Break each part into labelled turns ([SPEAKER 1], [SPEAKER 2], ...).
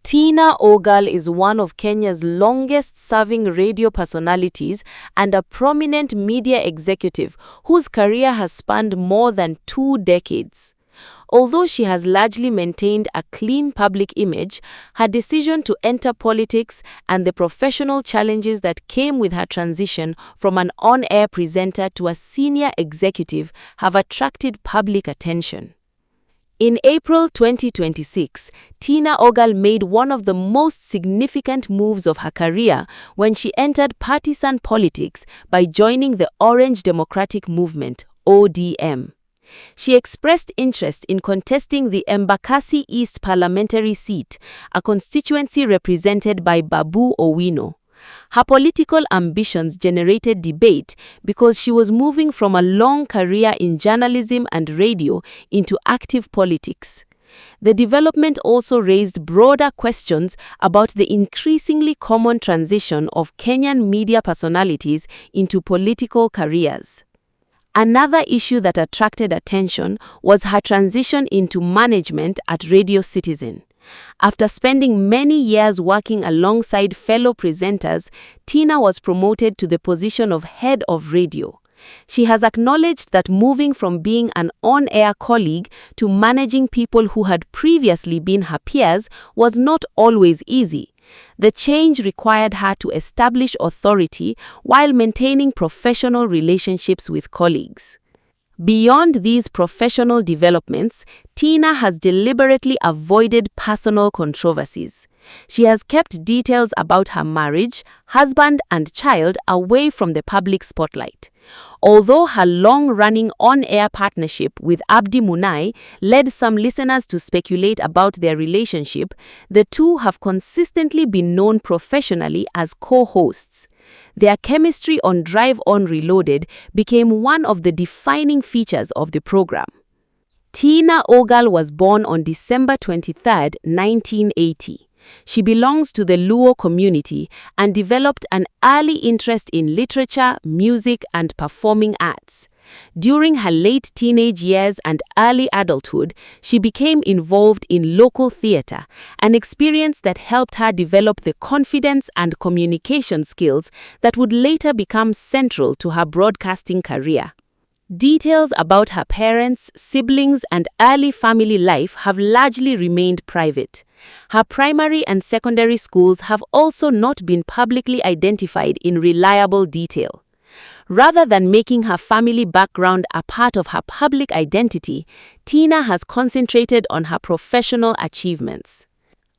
[SPEAKER 1] Tina Ogal is one of Kenya's longest-serving radio personalities and a prominent media executive whose career has spanned more than 2 decades. Although she has largely maintained a clean public image, her decision to enter politics and the professional challenges that came with her transition from an on-air presenter to a senior executive have attracted public attention. In April 2026, Tina Ogal made one of the most significant moves of her career when she entered partisan politics by joining the Orange Democratic Movement, ODM. She expressed interest in contesting the Embakasi East parliamentary seat, a constituency represented by Babu Owino. Her political ambitions generated debate because she was moving from a long career in journalism and radio into active politics. The development also raised broader questions about the increasingly common transition of Kenyan media personalities into political careers. Another issue that attracted attention was her transition into management at Radio Citizen. After spending many years working alongside fellow presenters, Tina was promoted to the position of head of radio. She has acknowledged that moving from being an on-air colleague to managing people who had previously been her peers was not always easy. The change required her to establish authority while maintaining professional relationships with colleagues. Beyond these professional developments, Tina has deliberately avoided personal controversies. She has kept details about her marriage, husband, and child away from the public spotlight. Although her long-running on-air partnership with Abdi Munai led some listeners to speculate about their relationship, the two have consistently been known professionally as co-hosts. Their chemistry on Drive On Reloaded became one of the defining features of the program. Tina Ogal was born on December 23, 1980. She belongs to the Luo community and developed an early interest in literature, music, and performing arts. During her late teenage years and early adulthood, she became involved in local theater, an experience that helped her develop the confidence and communication skills that would later become central to her broadcasting career. Details about her parents, siblings, and early family life have largely remained private. Her primary and secondary schools have also not been publicly identified in reliable detail. Rather than making her family background a part of her public identity, Tina has concentrated on her professional achievements.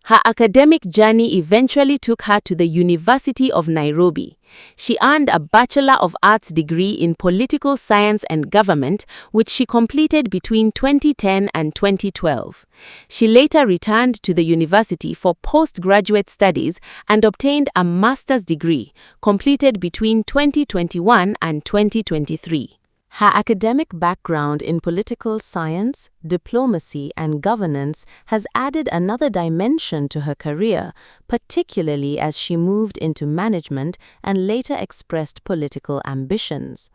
[SPEAKER 1] Her academic journey eventually took her to the University of Nairobi. She earned a Bachelor of Arts degree in Political Science and Government, which she completed between 2010 and 2012. She later returned to the university for postgraduate studies and obtained a master's degree, completed between 2021 and 2023. Her academic background in political science, diplomacy, and governance has added another dimension to her career, particularly as she moved into management and later expressed political ambitions.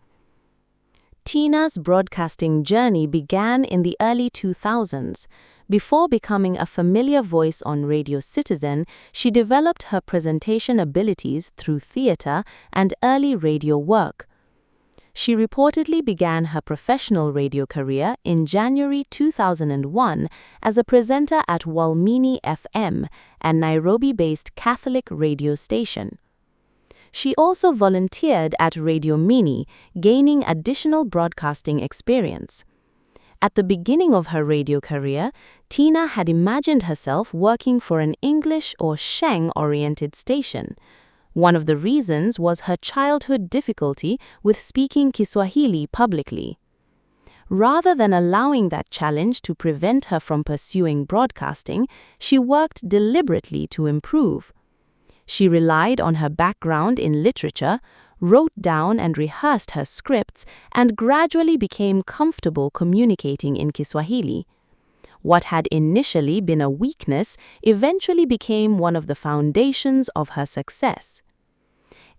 [SPEAKER 1] Tina's broadcasting journey began in the early 2000s. Before becoming a familiar voice on Radio Citizen, she developed her presentation abilities through theater and early radio work. She reportedly began her professional radio career in January 2001 as a presenter at Walmini FM, a Nairobi-based Catholic radio station. She also volunteered at Radio Mini, gaining additional broadcasting experience. At the beginning of her radio career, Tina had imagined herself working for an English or Sheng-oriented station. One of the reasons was her childhood difficulty with speaking Kiswahili publicly. Rather than allowing that challenge to prevent her from pursuing broadcasting, she worked deliberately to improve. She relied on her background in literature, wrote down and rehearsed her scripts, and gradually became comfortable communicating in Kiswahili. What had initially been a weakness eventually became one of the foundations of her success.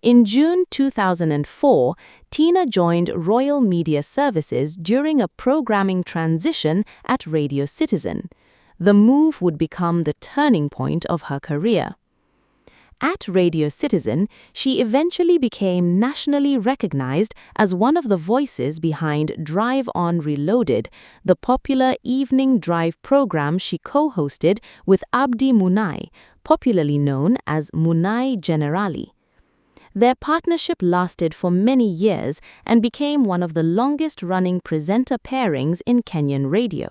[SPEAKER 1] In June 2004, Tina joined Royal Media Services during a programming transition at Radio Citizen. The move would become the turning point of her career. At Radio Citizen, she eventually became nationally recognized as one of the voices behind Drive On Reloaded, the popular evening drive program she co-hosted with Abdi Munai, popularly known as Munai Generali. Their partnership lasted for many years and became one of the longest-running presenter pairings in Kenyan radio.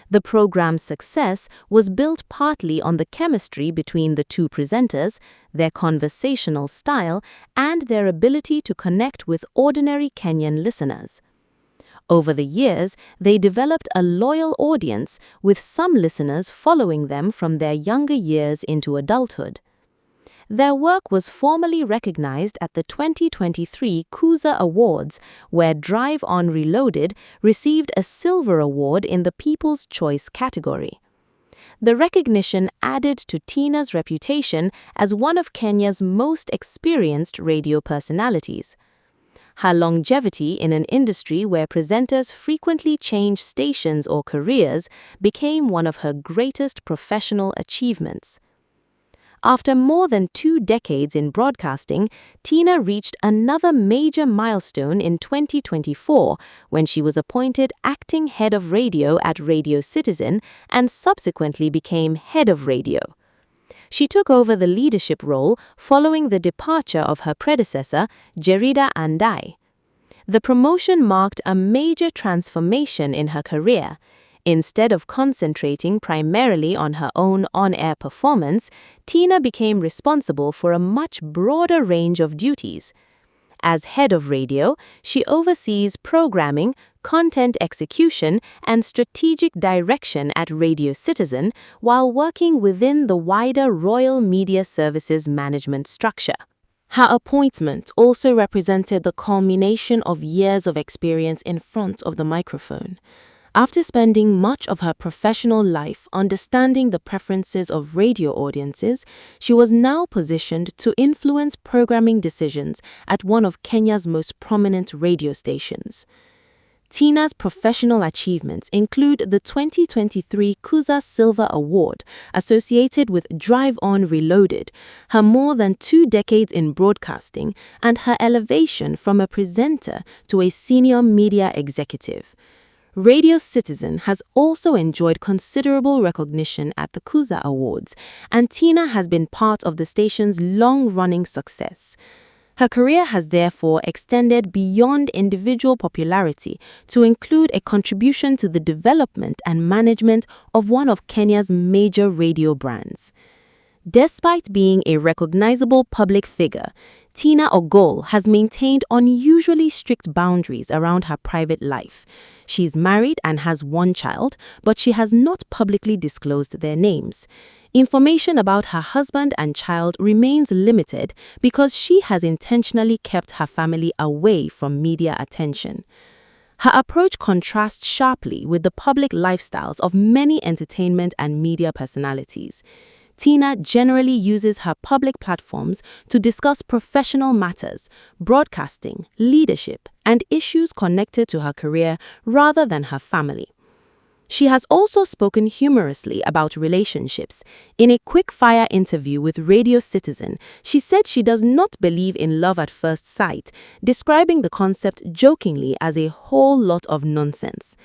[SPEAKER 1] The program's success was built partly on the chemistry between the two presenters, their conversational style, and their ability to connect with ordinary Kenyan listeners. Over the years, they developed a loyal audience, with some listeners following them from their younger years into adulthood. Their work was formally recognized at the 2023 Kuza Awards, where Drive On Reloaded received a Silver Award in the People's Choice category. The recognition added to Tina's reputation as one of Kenya's most experienced radio personalities. Her longevity in an industry where presenters frequently change stations or careers became one of her greatest professional achievements. After more than 2 decades in broadcasting, Tina reached another major milestone in 2024 when she was appointed acting head of radio at Radio Citizen and subsequently became head of radio. She took over the leadership role following the departure of her predecessor, Jerida Andai. The promotion marked a major transformation in her career. Instead of concentrating primarily on her own on-air performance, Tina became responsible for a much broader range of duties. As head of radio, she oversees programming, content execution, and strategic direction at Radio Citizen while working within the wider Royal Media Services management structure. Her appointment also represented the culmination of years of experience in front of the microphone. After spending much of her professional life understanding the preferences of radio audiences, she was now positioned to influence programming decisions at one of Kenya's most prominent radio stations. Tina's professional achievements include the 2023 Kuza Silver Award associated with Drive On Reloaded, her more than 2 decades in broadcasting, and her elevation from a presenter to a senior media executive. Radio Citizen has also enjoyed considerable recognition at the Kuza Awards, and Tina has been part of the station's long-running success. Her career has therefore extended beyond individual popularity to include a contribution to the development and management of one of Kenya's major radio brands. Despite being a recognizable public figure, Tina Ogal has maintained unusually strict boundaries around her private life. She's married and has 1 child, but she has not publicly disclosed their names. Information about her husband and child remains limited because she has intentionally kept her family away from media attention. Her approach contrasts sharply with the public lifestyles of many entertainment and media personalities. Tina generally uses her public platforms to discuss professional matters, broadcasting, leadership, and issues connected to her career rather than her family. She has also spoken humorously about relationships. In a quick-fire interview with Radio Citizen, she said she does not believe in love at first sight, describing the concept jokingly as a whole lot of nonsense.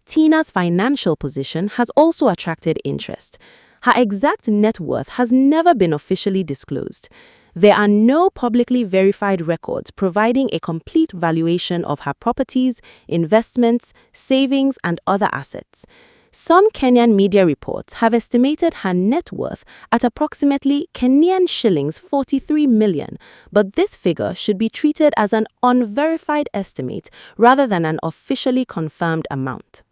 [SPEAKER 1] Tina's financial position has also attracted interest. Her exact net worth has never been officially disclosed. There are no publicly verified records providing a complete valuation of her properties, investments, savings, and other assets. Some Kenyan media reports have estimated her net worth at approximately Kenyan shillings 43 million, but this figure should be treated as an unverified estimate rather than an officially confirmed amount.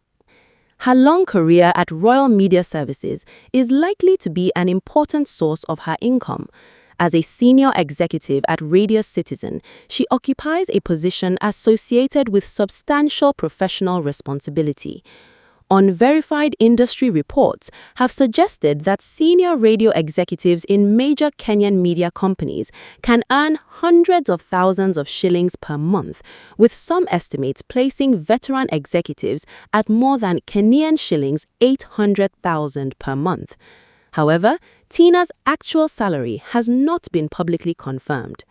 [SPEAKER 1] Her long career at Royal Media Services is likely to be an important source of her income. As a senior executive at Radio Citizen, she occupies a position associated with substantial professional responsibility. Unverified industry reports have suggested that senior radio executives in major Kenyan media companies can earn hundreds of thousands of shillings per month, with some estimates placing veteran executives at more than Kenyan shillings 800,000 per month. However, Tina's actual salary has not been publicly confirmed.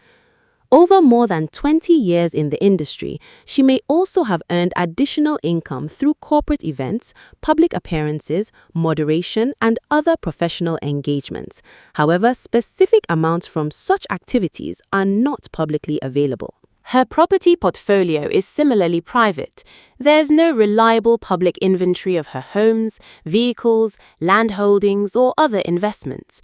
[SPEAKER 1] Over more than 20 years in the industry, she may also have earned additional income through corporate events, public appearances, moderation, and other professional engagements. However, specific amounts from such activities are not publicly available.
[SPEAKER 2] Her property portfolio is similarly private. There's no reliable public inventory of her homes, vehicles, land holdings, or other investments.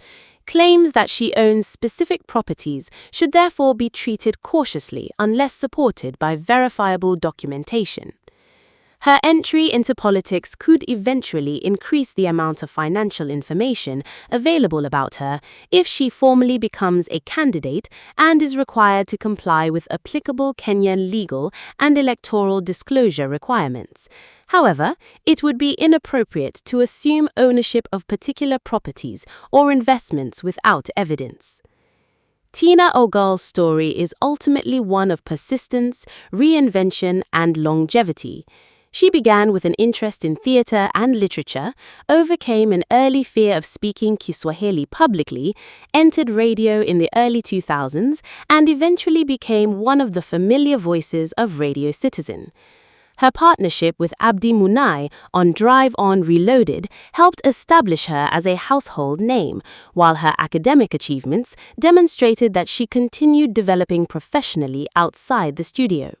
[SPEAKER 2] Claims that she owns specific properties should therefore be treated cautiously unless supported by verifiable documentation. Her entry into politics could eventually increase the amount of financial information available about her if she formally becomes a candidate and is required to comply with applicable Kenyan legal and electoral disclosure requirements. However, it would be inappropriate to assume ownership of particular properties or investments without evidence. Tina Ogal's story is ultimately one of persistence, reinvention, and longevity. She began with an interest in theater and literature, overcame an early fear of speaking Kiswahili publicly, entered radio in the early 2000s, and eventually became one of the familiar voices of Radio Citizen. Her partnership with Abdi Munai on Drive On Reloaded helped establish her as a household name, while her academic achievements demonstrated that she continued developing professionally outside the studio.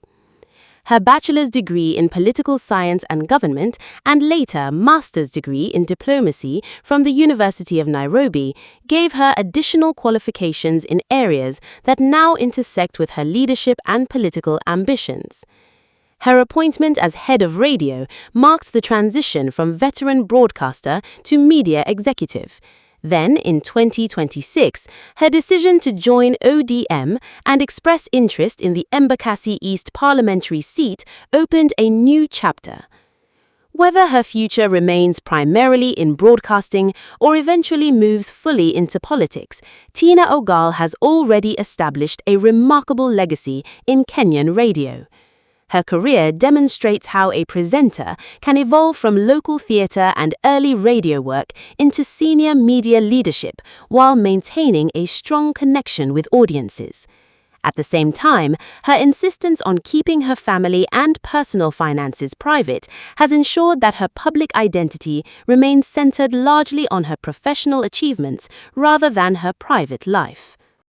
[SPEAKER 2] Her bachelor's degree in political science and government and later master's degree in diplomacy from the University of Nairobi gave her additional qualifications in areas that now intersect with her leadership and political ambitions. Her appointment as head of radio marked the transition from veteran broadcaster to media executive. Then, in 2026, her decision to join ODM and express interest in the Embakasi East parliamentary seat opened a new chapter. Whether her future remains primarily in broadcasting or eventually moves fully into politics, Tina Ogal has already established a remarkable legacy in Kenyan radio. Her career demonstrates how a presenter can evolve from local theatre and early radio work into senior media leadership while maintaining a strong connection with audiences. At the same time, her insistence on keeping her family and personal finances private has ensured that her public identity remains centered largely on her professional achievements rather than her private life.